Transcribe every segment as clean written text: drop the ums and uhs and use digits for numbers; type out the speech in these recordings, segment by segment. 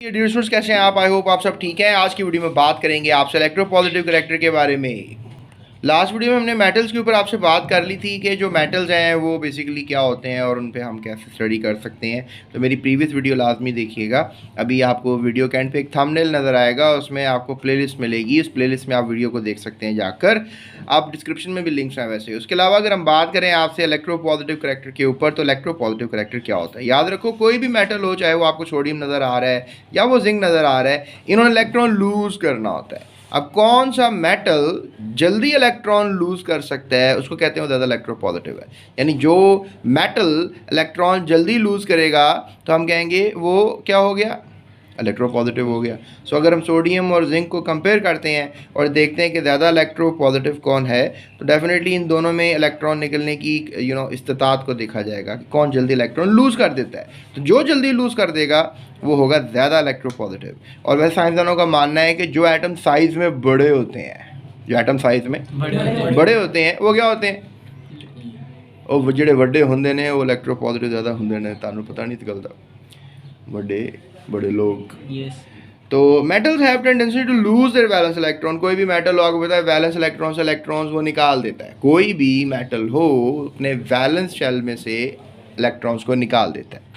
Dear students, कैसे हैं आप? आई होप आप सब ठीक हैं। आज की वीडियो में बात करेंगे आपसे इलेक्ट्रोपॉजिटिव करैक्टर के बारे में। लास्ट वीडियो में हमने मेटल्स के ऊपर आपसे बात कर ली थी कि जो मेटल्स हैं वो बेसिकली क्या होते हैं और उन पे हम कैसे स्टडी कर सकते हैं। तो मेरी प्रीवियस वीडियो लाजमी देखिएगा। अभी आपको वीडियो के एंड पे एक थंबनेल नज़र आएगा, उसमें आपको प्लेलिस्ट मिलेगी। उस प्लेलिस्ट में आप वीडियो को देख सकते हैं जाकर। आप डिस्क्रिप्शन में भी लिंक्स हैं वैसे। उसके अलावा अगर हम बात करें आपसे इलेक्ट्रोपॉजिटिव करैक्टर के ऊपर, तो इलेक्ट्रोपॉजिटिव करैक्टर क्या होता है? याद रखो, कोई भी मेटल हो, चाहे वो आपको सोडियम नज़र आ रहा है या वो जिंक नज़र आ रहा है, इन्होंने इलेक्ट्रॉन लूज़ करना होता है। अब कौन सा मेटल जल्दी इलेक्ट्रॉन लूज कर सकता है उसको कहते हैं वो ज़्यादा इलेक्ट्रोपॉजिटिव है। यानी जो मेटल इलेक्ट्रॉन जल्दी लूज करेगा तो हम कहेंगे वो क्या हो गया? इलेक्ट्रोपॉजिटिव हो गया। सो अगर हम सोडियम और जिंक को कंपेयर करते हैं और देखते हैं कि ज़्यादा इलेक्ट्रोपॉजिटिव कौन है, तो डेफिनेटली इन दोनों में इलेक्ट्रॉन निकलने की इस्तात को देखा जाएगा कि कौन जल्दी इलेक्ट्रॉन लूज़ कर देता है। तो जो जल्दी लूज़ कर देगा वो होगा ज़्यादा इलेक्ट्रोपॉजिटिव। और वैसे साइंसदानों का मानना है कि जो एटम साइज़ में बड़े होते हैं, जो एटम साइज़ में बड़े होते हैं वो क्या होते हैं? ਉਹ ਜਿਹੜੇ ਵੱਡੇ ਹੁੰਦੇ ਨੇ ਉਹ ਇਲੈਕਟ੍ਰੋਪੋਜ਼ਿਟਿਵ ज़्यादा ਹੁੰਦੇ ਨੇ। ਤੁਹਾਨੂੰ पता नहीं चलता ਵੱਡੇ बड़े लोग। तो metals have tendency to lose their valence electron. कोई भी मेटल हो, आपको पता है वैलेंस इलेक्ट्रॉन से इलेक्ट्रॉन्स वो निकाल देता है। कोई भी मेटल हो अपने वैलेंस शेल में से इलेक्ट्रॉन्स को निकाल देता है।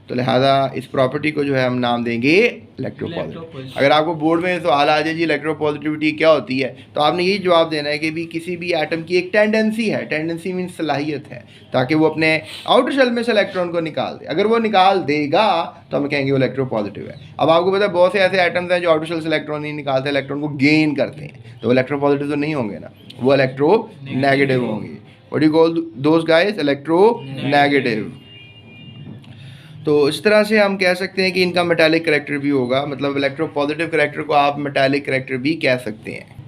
तो लिहाजा इस प्रॉपर्टी को जो है हम नाम देंगे इलेक्ट्रोपॉजिटिव। अगर आपको बोर्ड में सवाल आ जाए जी इलेक्ट्रोपॉजिटिविटी क्या होती है, तो आपने यही जवाब देना है कि भी किसी भी एटम की एक टेंडेंसी है। टेंडेंसी मीन्स सलाहियत है, ताकि वो अपने आउटर शेल में से इलेक्ट्रॉन को निकाल दे। अगर वो निकाल देगा तो हम कहेंगे वो इलेक्ट्रोपॉजिटिव है। अब आपको पता है बहुत से ऐसे एटम्स हैं जो आउटर शेल से इलेक्ट्रॉन नहीं निकालते, इलेक्ट्रॉन को गेन करते हैं, तो वो इलेक्ट्रोपॉजिटिव तो नहीं होंगे ना, वो इलेक्ट्रो नेगेटिव होंगे। What you call those guys? Electro negative. तो इस तरह से हम कह सकते हैं कि इनका मेटालिक करैक्टर भी होगा, मतलब इलेक्ट्रोपॉजिटिव करैक्टर को आप मेटालिक करैक्टर भी कह सकते हैं।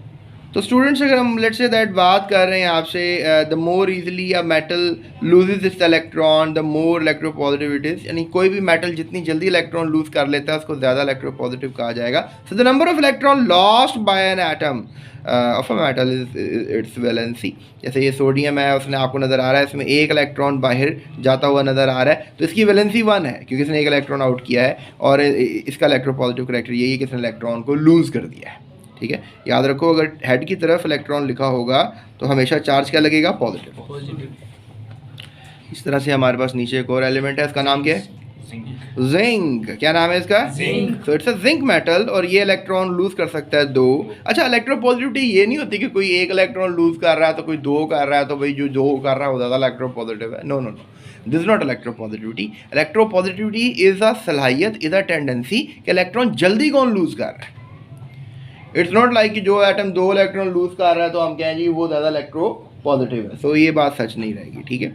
तो स्टूडेंट्स, अगर हम लेट्स से दैट बात कर रहे हैं आपसे, the more easily a metal loses it's electron the more electropositive it is. यानी कोई भी मेटल जितनी जल्दी इलेक्ट्रॉन लूज कर लेता है उसको ज़्यादा इलेक्ट्रोपॉजिटिव कहा जाएगा। So the number of electron lost by an atom of a metal is it's valency. जैसे ये सोडियम है, उसने आपको नज़र आ रहा है इसमें एक इलेक्ट्रॉन बाहर जाता हुआ नज़र आ रहा है, तो इसकी वैलेंसी 1 है क्योंकि इसने एक इलेक्ट्रॉन आउट किया है। और इसका इलेक्ट्रोपॉजिटिव करैक्टर यही है कि इसने इलेक्ट्रॉन को लूज़ कर दिया है। ठीक है, याद रखो, अगर हेड की तरफ इलेक्ट्रॉन लिखा होगा तो हमेशा चार्ज क्या लगेगा? पॉजिटिव। इस तरह से हमारे पास नीचे एक और एलिमेंट है, इसका नाम क्या है? जिंक। क्या नाम है इसका? जिंक। तो इट्स अ जिंक मेटल और ये इलेक्ट्रॉन लूज कर सकता है 2। अच्छा, इलेक्ट्रोपॉजिटिविटी ये नहीं होती कि कोई एक इलेक्ट्रॉन लूज कर रहा है तो कोई 2 कर रहा है, तो भाई जो 2 कर रहा है वो ज़्यादा इलेक्ट्रोपॉजिटिव है। No no no, this is not electropositivity. Electropositivity is a सलाहियत, इज अ टेंडेंसी कि इलेक्ट्रॉन जल्दी कौन लूज कर रहा है। इट्स नॉट लाइक कि जो एटम 2 इलेक्ट्रॉन लूज कर रहा है तो हम कहें जी वो ज़्यादा इलेक्ट्रोपॉजिटिव है। सो ये बात सच नहीं रहेगी। ठीक है,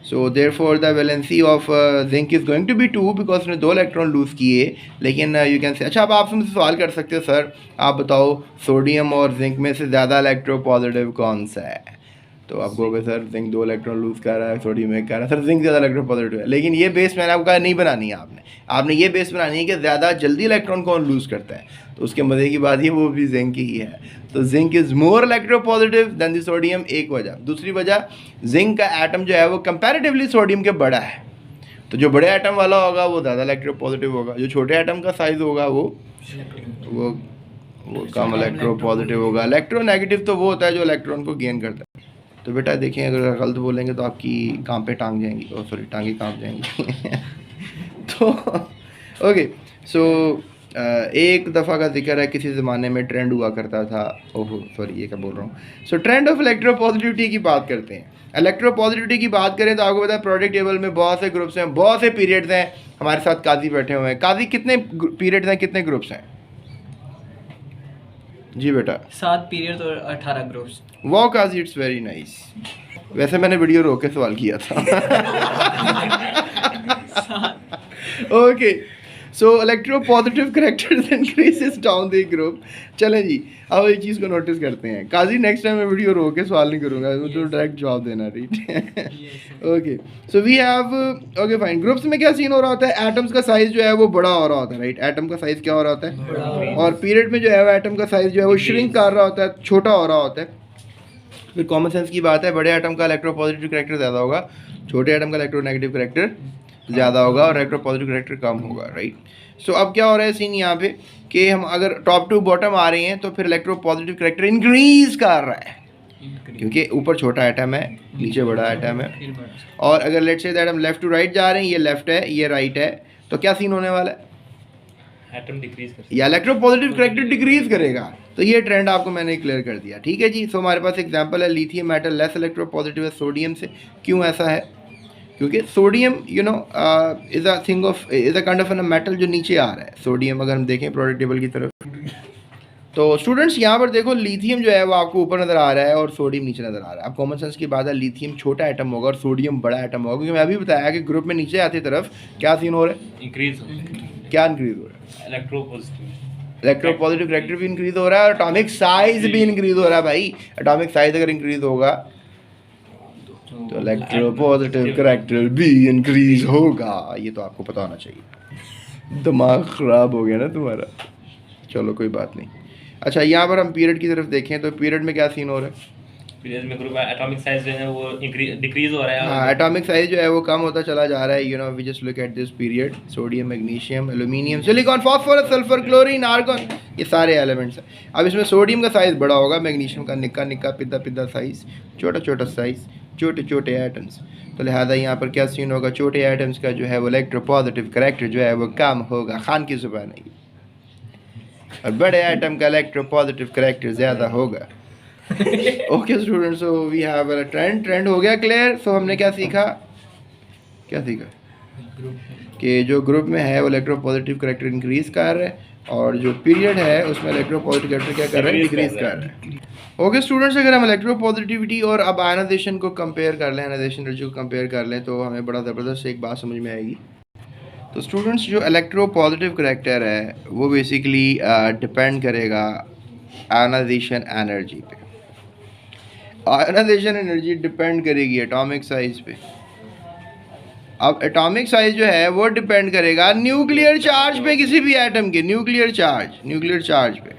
so therefore the valency of zinc is going to be 2 because उसने 2 इलेक्ट्रॉन लूज़ किए। लेकिन यू कैन से, अच्छा अब आप मुझसे सवाल कर सकते हो सर आप बताओ सोडियम और जिंक में से ज़्यादा इलेक्ट्रोपॉजिटिव कौन सा है? तो आप कहोगे सर जिंक 2 इलेक्ट्रॉन लूज़ कर रहा है, सोडियम 1 कर रहा है। सर जिंक ज़्यादा इलेक्ट्रोपॉजिटिव है, लेकिन ये बेस मैंने आपको कहा नहीं बनानी है। आपने ये बेस बनानी है कि ज़्यादा जल्दी इलेक्ट्रॉन कौन लूज़ करता है। तो उसके मज़े की बात ये वो भी जिंक ही है। तो zinc is more electropositive than the sodium, एक वजह। दूसरी वजह, जिंक का एटम जो है वो कंपैरेटिवली सोडियम के बड़ा है, तो जो बड़े एटम वाला होगा वो ज़्यादा इलेक्ट्रोपॉजिटिव होगा। जो छोटे एटम का साइज़ होगा वो कम इलेक्ट्रोपॉजिटिव होगा। इलेक्ट्रोनेगेटिव तो वो होता है जो इलेक्ट्रॉन को गेन करता है। तो बेटा देखें, अगर गलत बोलेंगे तो आपकी काम पे टांग जाएंगी, और सॉरी टांगे कांप जाएंगी। तो ओके, सो एक दफ़ा का जिक्र है, किसी ज़माने में ट्रेंड हुआ करता था। ओहो सॉरी, ये क्या बोल रहा हूँ। सो ट्रेंड ऑफ इलेक्ट्रोपॉजिटिविटी की बात करते हैं। इलेक्ट्रोपॉजिटिविटी की बात करें तो आपको पता है प्रोडक्ट टेबल में बहुत से ग्रुप्स हैं, बहुत से पीरियड्स हैं। हमारे साथ काजी बैठे हुए हैं। काजी, कितने पीरियड्स हैं, कितने ग्रुप्स हैं? जी बेटा 7 पीरियड और 18 groups. Wow Kazi, it's very nice. वैसे मैंने वीडियो रोक के सवाल किया था। Okay, so electropositive characters increases down the group. चलें जी, अब एक चीज़ को नोटिस करते हैं। काजी नेक्स्ट टाइम मैं वीडियो रोक के सवाल नहीं करूँगा, तो डायरेक्ट जवाब देना। Right, okay. So we have, okay fine. Groups में क्या सीन हो रहा होता है? एटम्स का साइज़ जो है वो बड़ा हो रहा होता है। राइट, एटम का साइज़ क्या हो रहा होता है? और पीरियड में जो है वो एटम का साइज़ जो है वो श्रिंक कर रहा होता है, छोटा हो रहा होता है। फिर कॉमन सेंस की बात है, बड़े एटम का इलेक्ट्रोपॉजिटिव करैक्टर ज़्यादा होगा, छोटे एटम का इलेक्ट्रोनेगेटिव करैक्टर ज़्यादा होगा और इलेक्ट्रोपॉजिटिव करैक्टर कम होगा। राइट, सो अब क्या हो रहा है सीन यहाँ पे कि हम अगर टॉप टू बॉटम आ रहे हैं तो फिर इलेक्ट्रोपॉजिटिव करैक्टर इंक्रीज कर रहा है, क्योंकि ऊपर छोटा एटम है, नीचे बड़ा एटम है। और अगर लेट्स से दैट हम लेफ्ट टू राइट जा रहे हैं, ये लेफ्ट है ये राइट है, तो क्या सीन होने वाला है? एटम डिक्रीज कर, या इलेक्ट्रोपॉजिटिव करैक्टर डिक्रीज करेगा। तो ये ट्रेंड आपको मैंने क्लियर कर दिया, ठीक है जी। सो हमारे पास एग्जांपल है लिथियम मेटल लेस इलेक्ट्रोपॉजिटिव है सोडियम से। क्यों ऐसा है? क्योंकि sodium is a thing of is a kind of an metal जो नीचे आ रहा है। सोडियम अगर हम देखें प्रोडक्ट टेबल की तरफ, तो स्टूडेंट्स यहाँ पर देखो लिथियम जो है वो आपको ऊपर नज़र आ रहा है और सोडियम नीचे नज़र आ रहा है। अब कॉमन सेंस की बात है, लिथियम छोटा एटम होगा और सोडियम बड़ा एटम होगा, क्योंकि मैं अभी बताया कि ग्रुप में नीचे आती तरफ क्या सीन हो रहा है? इंक्रीज हो, क्या इंक्रीज हो रहा है? इलेक्ट्रोपॉजिटिव करैक्टर भी इंक्रीज हो रहा है और एटॉमिक साइज भी इंक्रीज हो रहा है भाई। एटॉमिक साइज अगर इंक्रीज होगा तो इलेक्ट्रोपॉजिटिव करैक्टर भी इंक्रीज होगा। ये तो आपको पता होना चाहिए। दिमाग ख़राब हो गया ना तुम्हारा, चलो कोई बात नहीं। अच्छा यहाँ पर हम पीरियड की तरफ देखें तो पीरियड में क्या सीन हो रहा है? पीरियड में ग्रुप एटॉमिक साइज जो है वो डिक्रीज हो रहा है। हाँ, एटॉमिक साइज जो है वो कम होता चला जा रहा है। You know we just look at this period, sodium magnesium aluminium silicon phosphorus sulphur chlorine argon, ये सारे एलिमेंट्स हैं। अब इसमें सोडियम का साइज़ बड़ा होगा, मैग्नीशियम का निक्का निक्का पिद्दा पिद्दा साइज़, छोटा छोटा साइज़, छोटे छोटे एटम्स। तो लिहाजा यहाँ पर क्या सीन होगा? छोटे एटम्स का जो है वो इलेक्ट्रोपॉजिटिव करैक्टर जो है वो कम होगा, खान की ज़ुबान है, और बड़े एटम का इलेक्ट्रोपॉजिटिव करैक्टर ज़्यादा होगा। Okay students, so we have a trend हो गया क्लियर। सो हमने क्या सीखा कि जो ग्रुप में है वो इलेक्ट्रोपॉजिटिव करैक्टर इंक्रीज कर रहा है और जो पीरियड है उसमें इलेक्ट्रोपॉजिटिव करैक्टर क्या कर रहा है? डिक्रीज कर रहा है। ओके स्टूडेंट्स, अगर हम इलेक्ट्रोपॉजिटिविटी और अब आयनाइजेशन को कंपेयर कर लें, आयनाइजेशन एनर्जी को कंपेयर कर लें, तो हमें बड़ा ज़बरदस्त एक बात समझ में आएगी। तो स्टूडेंट्स, जो इलेक्ट्रोपॉजिटिव करैक्टर है वो बेसिकली डिपेंड करेगा आयनाइजेशन एनर्जी पे। आयनाइजेशन एनर्जी डिपेंड करेगी एटॉमिक साइज पे। अब एटॉमिक साइज जो है वो डिपेंड करेगा न्यूक्लियर चार्ज पे, किसी भी एटम के न्यूक्लियर चार्ज पे।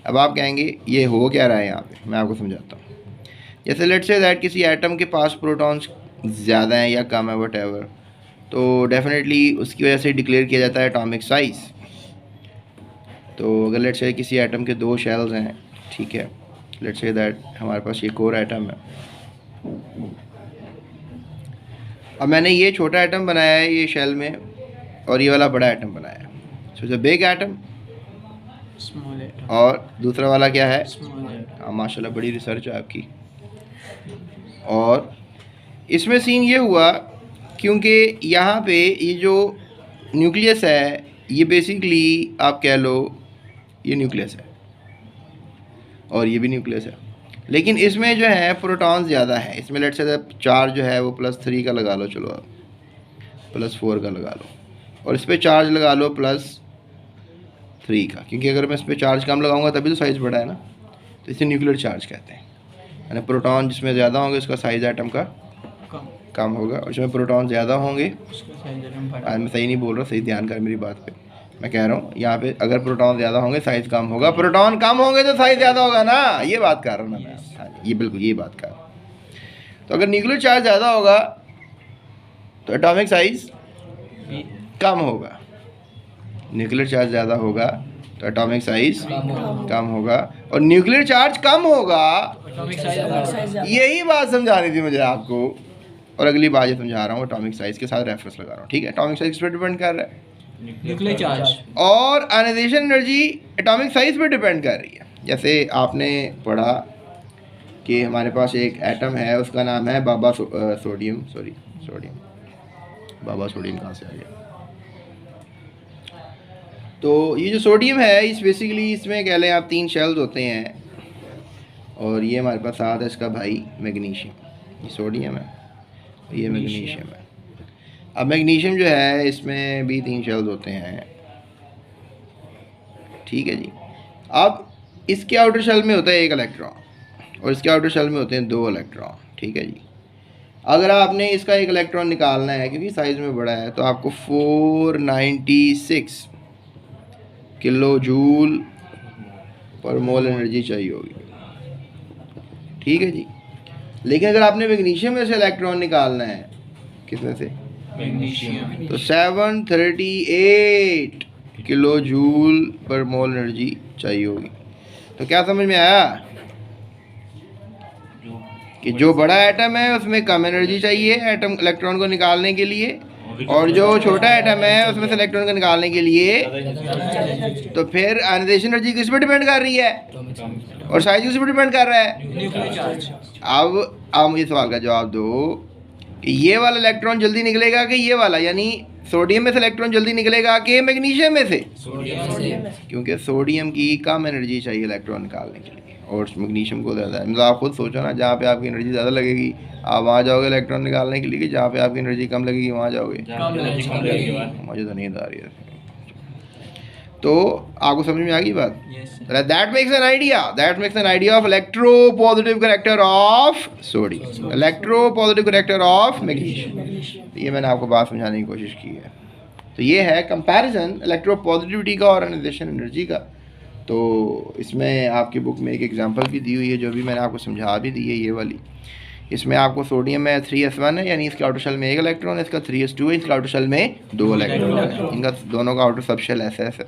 अब आप कहेंगे ये हो क्या रहा है यहाँ पे, मैं आपको समझाता हूँ। जैसे लेट्स से दैट किसी एटम के पास प्रोटॉन्स ज़्यादा हैं या कम है व्हाटएवर, तो डेफिनेटली उसकी वजह से डिक्लेयर किया जाता है एटॉमिक साइज़। तो अगर लेट्स से किसी एटम के 2 शेल्स हैं, ठीक है, लेट्स से दैट हमारे पास ये कोर एटम है। अब मैंने ये छोटा एटम बनाया है ये शेल में और ये वाला बड़ा एटम बनाया है। So the big atom small atom और दूसरा वाला क्या है? Small atom. हाँ माशाल्लाह, बड़ी रिसर्च है आपकी। और इसमें सीन ये हुआ क्योंकि यहाँ पे ये जो न्यूक्लियस है ये बेसिकली आप कह लो ये न्यूक्लियस है और ये भी न्यूक्लियस है, लेकिन इसमें जो है प्रोटॉन ज़्यादा है। इसमें लेट्स से चार्ज जो है वो +3 का लगा लो, चलो आप +4 का लगा लो, और इस पर चार्ज लगा लो +3 का, क्योंकि अगर मैं इस पर चार्ज कम लगाऊंगा तभी तो साइज़ बड़ा है ना। तो इसे न्यूक्लियर चार्ज कहते हैं। यानी प्रोटॉन जिसमें ज़्यादा होंगे उसका साइज़ एटम का कम होगा, और जिसमें प्रोटॉन ज़्यादा होंगे, आज मैं सही नहीं बोल रहा, सही ध्यान कर मेरी बात पे, मैं कह रहा हूँ यहाँ पे अगर प्रोटॉन ज़्यादा होंगे साइज़ कम होगा, प्रोटॉन कम होंगे तो साइज़ ज़्यादा होगा ना, ये बात कर रहा हूँ ना मैं। हाँ, ये बिल्कुल ये बात कर रहा हूँ। तो अगर न्यूक्लियर चार्ज ज़्यादा होगा तो एटॉमिक साइज़ कम होगा, न्यूक्लियर चार्ज ज़्यादा होगा तो एटॉमिक साइज़ कम होगा, और न्यूक्लियर चार्ज कम होगा, यही बात समझानी थी मुझे आपको। और अगली बात ये समझा रहा हूँ, एटॉमिक साइज़ के साथ रेफरेंस लगा रहा हूँ, ठीक है। एटॉमिक साइज़ किस पर डिपेंड कर रहा है? Nuclear charge. और आयनाइजेशन एनर्जी एटॉमिक साइज़ पर डिपेंड कर रही है। जैसे आपने पढ़ा कि हमारे पास एक एटम है, उसका नाम है सोडियम बाबा सोडियम कहाँ से आ गया? तो ये जो सोडियम है इस बेसिकली इसमें कह लें आप 3 शेल्स होते हैं, और ये हमारे पास साथ है इसका भाई मैग्नीशियम। ये सोडियम है, ये मैग्नीशियम है। अब मैग्नीशियम जो है इसमें भी 3 शेल्स होते हैं, ठीक है जी। अब इसके आउटर शेल में होता है 1 इलेक्ट्रॉन और इसके आउटर शेल में होते हैं 2 इलेक्ट्रॉन, ठीक है जी। अगर आपने इसका 1 इलेक्ट्रॉन निकालना है क्योंकि साइज़ में बड़ा है, तो आपको 496 किलो जूल पर मोल एनर्जी चाहिए होगी, ठीक है जी। लेकिन अगर आपने मैग्नीशियम में से इलेक्ट्रॉन निकालना है, किसमें से? मैग्नीशियम तो 738 किलो जूल पर मोल एनर्जी चाहिए होगी। तो क्या समझ में आया कि जो बड़ा एटम है उसमें कम एनर्जी चाहिए एटम इलेक्ट्रॉन को निकालने के लिए, और जो छोटा एटम है उसमें से इलेक्ट्रॉन को निकालने के लिए। तो फिर आयनाइजेशन एनर्जी किस पर डिपेंड कर रही है और साइज किस पर डिपेंड कर रहा है। Nuclear charge. अब आप मुझे सवाल का जवाब दो कि ये वाला इलेक्ट्रॉन जल्दी निकलेगा कि ये वाला, यानी सोडियम में से इलेक्ट्रॉन जल्दी निकलेगा कि मैग्नीशियम में से। क्योंकि सोडियम की कम एनर्जी चाहिए इलेक्ट्रॉन निकालने के लिए और मैग्नीशियम को ज़्यादा है। मतलब आप खुद सोचो ना, जहाँ पे आपकी एनर्जी ज़्यादा लगेगी आप वहाँ जाओगे इलेक्ट्रॉन निकालने के लिए, कि जहाँ पे आपकी एनर्जी कम लगेगी वहाँ जाओगे। मुझे तो नींद आ रही है। तो आपको समझ में आ गई बात। That makes an idea of electro positive character of sodium, electro positive character of magnesium. ये मैंने आपको बात समझाने की कोशिश की है। तो ये है कंपैरिजन इलेक्ट्रो पॉजिटिविटी का और आयनाइजेशन एनर्जी का। तो इसमें आपकी बुक में एक एग्जांपल भी दी हुई है जो भी मैंने आपको समझा भी दी है, ये वाली। इसमें आपको सोडियम में 3s1 है, यानी इसके आउटर शेल में 1 इलेक्ट्रॉन है, इसका 3s2 है, इसके आउटर शेल में 2 इलेक्ट्रॉन है। इनका दोनों का आउटर सब शेल SS है।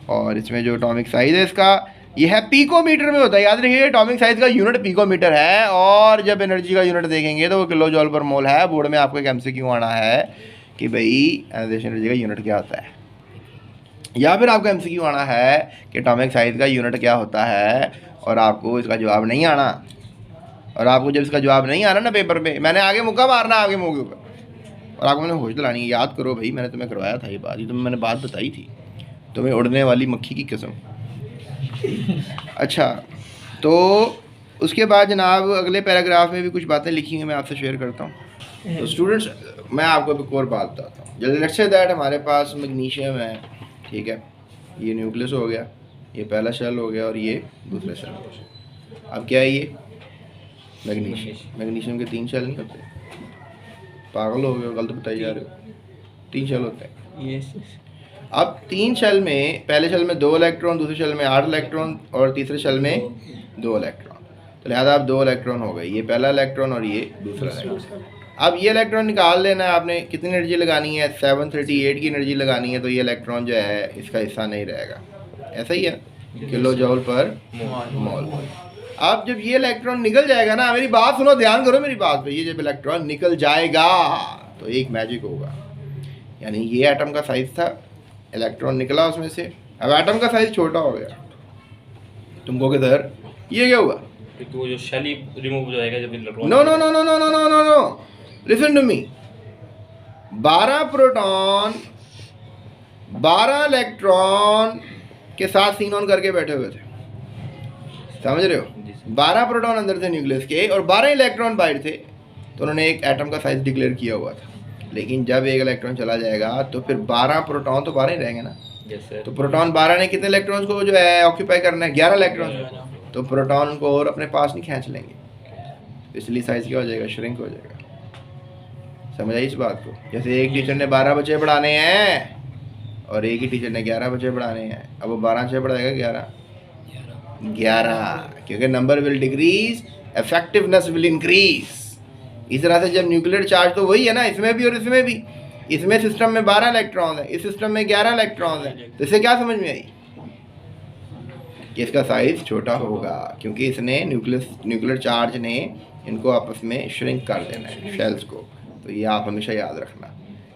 और इसमें जो एटॉमिक साइज़ है इसका, ये है पिकोमीटर में होता है। याद रखिए एटॉमिक साइज़ का यूनिट पिकोमीटर है, और जब एनर्जी का यूनिट देखेंगे तो वो किलो जॉल पर मोल है। बोर्ड में आपको एक MCQ आना है कि भाई आयनाइजेशन एनर्जी का यूनिट क्या होता है, या फिर आपका MCQ आना है कि एटॉमिक साइज़ का यूनिट क्या होता है, और आपको इसका जवाब नहीं आना। और आपको जब इसका जवाब नहीं आना ना पेपर पे, मैंने आगे मुक्का मारना आपके मुँह के ऊपर, और आपको मैंने होश दिलानी है। याद करो भाई, मैंने तुम्हें करवाया था ये बात, ये तुम्हें मैंने बात बताई थी, तुम्हें उड़ने वाली मक्खी की कसम। अच्छा, तो उसके बाद जनाब अगले पैराग्राफ में भी कुछ बातें लिखी हैं, मैं आपसे शेयर करता हूँ। तो स्टूडेंट्स, मैं आपको एक और बात बताता हूँ। जल्दी लेट्स से दैट हमारे पास मैग्नीशियम है, ठीक है, ये न्यूक्लियस हो गया, ये पहला शेल हो गया और ये दूसरा शेल हो गया। अब क्या है ये मैग्नीशियम के 3 शेल नहीं होते? पागल हो गए, गलत बताई जा रहे हो। 3 शेल होते हैं। यस। अब 3 शेल में, पहले शेल में 2 इलेक्ट्रॉन, दूसरे शेल में 8 इलेक्ट्रॉन और तीसरे शेल में 2 इलेक्ट्रॉन। तो लिहाजा अब 2 इलेक्ट्रॉन हो गए, ये पहला इलेक्ट्रॉन और ये दूसरा इलेक्ट्रॉन। अब ये इलेक्ट्रॉन निकाल लेना है आपने। कितनी एनर्जी लगानी है? 738 की एनर्जी लगानी है। तो ये इलेक्ट्रॉन जो है इसका हिस्सा नहीं रहेगा, ऐसा ही है, किलो जॉल पर मोल। अब जब ये इलेक्ट्रॉन निकल जाएगा ना, मेरी बात सुनो, ध्यान करो मेरी बात पे, ये जब इलेक्ट्रॉन निकल जाएगा तो एक मैजिक होगा। यानी ये एटम का साइज था, इलेक्ट्रॉन निकला उसमें से, अब एटम का साइज छोटा हो गया। तुमको किधर ये क्या हुआ? तो जो शेल रिमूव हो जाएगा जब electron. No no no no no no no no no, listen to me. 12 proton 12 electron के साथ सीन ऑन करके बैठे हुए थे, समझ रहे हो? 12 प्रोटॉन अंदर थे न्यूक्लियस के और 12 इलेक्ट्रॉन बाहर थे। तो उन्होंने एक एटम का साइज डिक्लेयर किया हुआ था। लेकिन जब एक इलेक्ट्रॉन चला जाएगा तो फिर 12 प्रोटॉन तो 12 ही रहेंगे ना। तो प्रोटॉन 12 ने कितने इलेक्ट्रॉन्स को जो है ऑक्यूपाई करना है? 11 इलेक्ट्रॉन। तो प्रोटॉन को और अपने पास नहीं खींच लेंगे, इसलिए साइज क्या हो जाएगा? श्रिंक हो जाएगा। समझ आई इस बात को? जैसे एक टीचर ने 12 बच्चे पढ़ाने हैं और एक ही टीचर ने 11 बच्चे पढ़ाने हैं। अब वो 12 से पढ़ाएगा 11, क्योंकि number will decrease, effectiveness will increase. इस तरह से जब न्यूक्लियर चार्ज तो वही है ना, इसमें भी और इसमें भी। इसमें सिस्टम में 12 इलेक्ट्रॉन है, इस सिस्टम में 11 इलेक्ट्रॉन है। तो इसे क्या समझ में आई कि इसका साइज छोटा होगा, क्योंकि इसने न्यूक्लियर चार्ज ने इनको आपस में श्रिंक कर देना है, शेल्स को। तो ये आप हमेशा याद रखना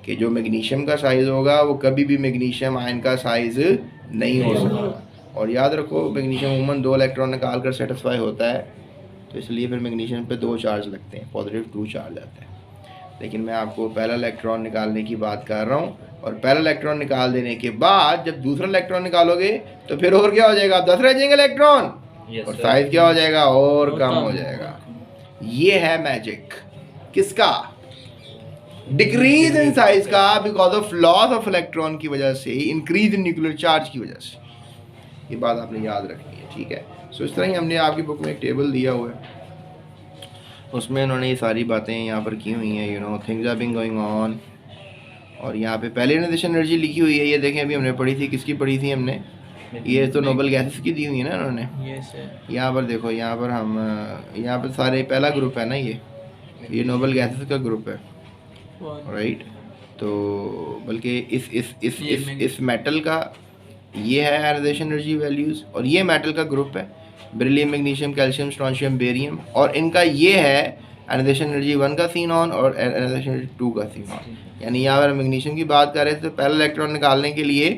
कि जो मैग्नीशियम का साइज़ होगा वो कभी भी मैग्नीशियम आयन का साइज़ नहीं हो सकता। और याद रखो, मैग्नीशियम अमूमन 2 इलेक्ट्रॉन निकाल कर सेटिस्फाई होता है, तो इसलिए फिर मैग्नीशियम पे 2 चार्ज लगते हैं, पॉजिटिव 2 चार्ज आते हैं। लेकिन मैं आपको पहला इलेक्ट्रॉन निकालने की बात कर रहा हूँ, और पहला इलेक्ट्रॉन निकाल देने के बाद जब दूसरा इलेक्ट्रॉन निकालोगे तो फिर और क्या हो जाएगा? 10 रह जाएंगे इलेक्ट्रॉन, और साइज क्या हो जाएगा? और कम हो जाएगा। ये है मैजिक किसका? डिक्रीज इन साइज का, because of loss of electron की वजह से, इंक्रीज इन न्यूक्लियर चार्ज की वजह से। ये बात आपने याद रखनी है, ठीक है? सो इस तरह ही हमने आपकी बुक में एक टेबल दिया हुआ है, उसमें उन्होंने ये सारी बातें यहाँ पर की हुई हैं। You know, things are being going on. और यहाँ पे पहले आयनाइजेशन एनर्जी लिखी हुई है, ये देखें, अभी हमने पढ़ी थी। किसकी पढ़ी थी हमने? ये तो नोबल गैसेस की दी हुई है ना उन्होंने। यहाँ पर देखो, यहाँ पर हम, यहाँ पर सारे पहला ग्रुप है ना, ये नोबल गैसेस का ग्रुप है, राइट। तो बल्कि इस मेटल का ये है आयनाइजेशन एनर्जी वैल्यूज़, और ये मेटल का ग्रुप है beryllium, magnesium, calcium, strontium, barium, और इनका ये है आयनाइजेशन एनर्जी 1 का सीनॉन और आयनाइजेशन एनर्जी 2 का सीनॉन। यानी यहाँ पर मैग्नीशियम की बात कर रहे थे तो पहला इलेक्ट्रॉन निकालने के लिए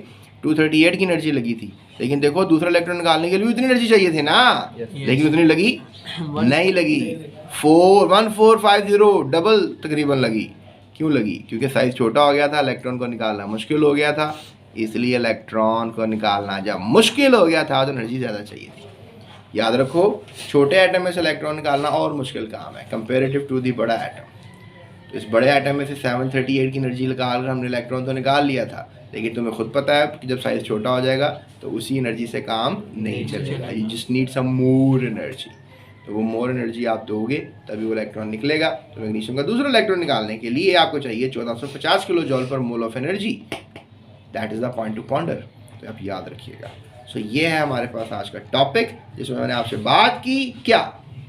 238 की एनर्जी लगी थी, लेकिन देखो दूसरा इलेक्ट्रॉन निकालने के लिए भी उतनी एनर्जी चाहिए थी ना, लेकिन उतनी लगी नहीं लगी, 1450 डबल तकरीबन लगी। क्यों लगी? क्योंकि साइज़ छोटा हो गया था, इलेक्ट्रॉन को निकालना मुश्किल हो गया था, इसलिए इलेक्ट्रॉन को निकालना जब मुश्किल हो गया था तो एनर्जी ज़्यादा चाहिए थी। याद रखो, छोटे एटम में से इलेक्ट्रॉन निकालना और मुश्किल काम है कंपेरेटिव टू दी बड़ा एटम। तो इस बड़े एटम में से 738 की एनर्जी निकाल कर हमने इलेक्ट्रॉन तो निकाल लिया था, लेकिन तुम्हें खुद पता है कि जब साइज़ छोटा हो जाएगा तो उसी एनर्जी से काम नहीं चलेगा, you just need some more energy. तो वो मोर एनर्जी आप दोगे तभी वो इलेक्ट्रॉन निकलेगा। तो मैग्नीशियम का दूसरा इलेक्ट्रॉन निकालने के लिए आपको चाहिए 1450 किलो जॉल पर mole of energy. That is the point two ponder, तो आप याद रखिएगा। सो ये है हमारे पास आज का टॉपिक जिसमें मैंने आपसे बात की। क्या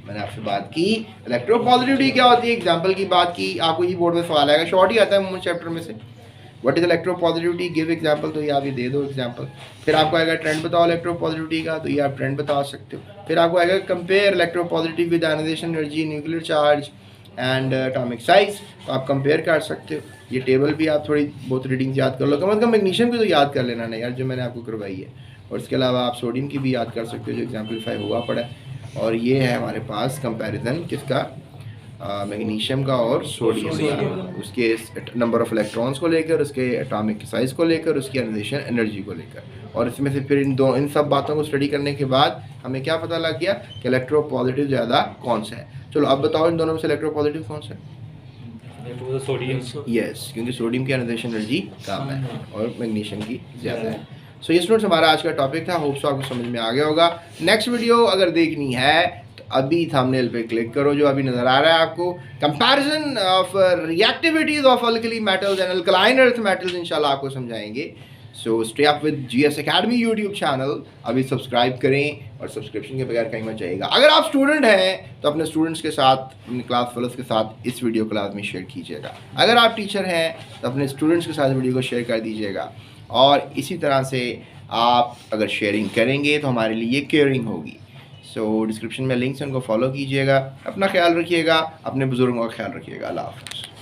मैंने आपसे बात की? इलेक्ट्रोपॉजिटिविटी क्या होती है, एग्जाम्पल की बात की। आपको ये बोर्ड में सवाल आएगा, शॉर्ट ही आता है मूल चैप्टर में से, what is electropositivity, give example, तो ये आप ये दे दो एग्जाम्पल। फिर आपको आएगा ट्रेंड बताओ इलेक्ट्रोपॉजिटिविटी का, तो ये आप ट्रेंड बता सकते हो। फिर आपको आएगा compare electropositive with ionisation energy, nuclear charge and atomic size, तो आप कंपेयर कर सकते हो। ये टेबल भी आप थोड़ी बहुत रीडिंग्स याद कर लो, कम से कम मैग्नीशियम की तो याद कर लेना ना यार, जो मैंने आपको करवाई है। और इसके अलावा आप सोडियम की भी याद कर सकते हो जो एग्जाम्पलीफाई हुआ पड़ा है। और ये है हमारे पास कंपैरिजन किसका, मैग्नीशियम का और सोडियम का, उसके नंबर ऑफ इलेक्ट्रॉन्स को लेकर, उसके एटॉमिक साइज़ को लेकर, उसकी आयनाइजेशन एनर्जी को लेकर। और इसमें से फिर इन सब बातों को स्टडी करने के बाद हमें क्या पता लग गया कि इलेक्ट्रोपॉजिटिव ज़्यादा कौन सा है। चलो अब बताओ इन दोनों में से इलेक्ट्रोपॉजिटिव कौन सा है? सोडियम। यस, क्योंकि सोडियम की आयनाइजेशन एनर्जी कम है और मैग्नीशियम की ज़्यादा है। सो ये स्टूडेंट्स हमारा आज का टॉपिक था, होप सो आपको समझ में आ गया होगा। नेक्स्ट वीडियो अगर देखनी है तो अभी थंबनेल पे क्लिक करो जो अभी नज़र आ रहा है आपको, comparison of reactivities of alkali metals and alkaline earth metals इंशाल्लाह आपको समझाएंगे। So stay up with GS Academy YouTube channel, अभी सब्सक्राइब करें और सब्सक्रिप्शन के बगैर कहीं मत जाइएगा। अगर आप स्टूडेंट हैं तो अपने स्टूडेंट्स के साथ, अपने क्लास फेलोज के साथ इस वीडियो को लाजमी शेयर कीजिएगा। अगर आप टीचर हैं तो अपने स्टूडेंट्स के साथ वीडियो को शेयर कर दीजिएगा। और इसी तरह से आप अगर शेयरिंग करेंगे तो हमारे लिए केयरिंग होगी। सो डिस्क्रिप्शन में लिंक्स हैं, उनको फॉलो कीजिएगा। अपना ख्याल रखिएगा, अपने बुजुर्गों का ख्याल रखिएगा। अल्लाह हाफ़िज़।